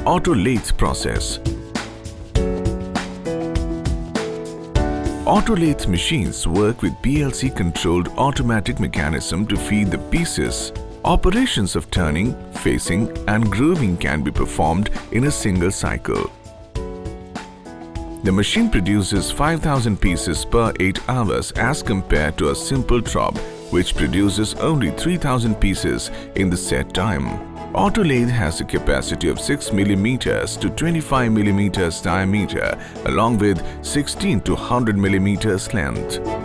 Auto lathe process. Auto lathe machines work with PLC-controlled automatic mechanism to feed the pieces. Operations of turning, facing and grooving can be performed in a single cycle. The machine produces 5,000 pieces per 8 hours as compared to a simple job which produces only 3,000 pieces in the set time. Auto lathe has a capacity of 6 mm to 25 mm diameter along with 16 to 100 mm length.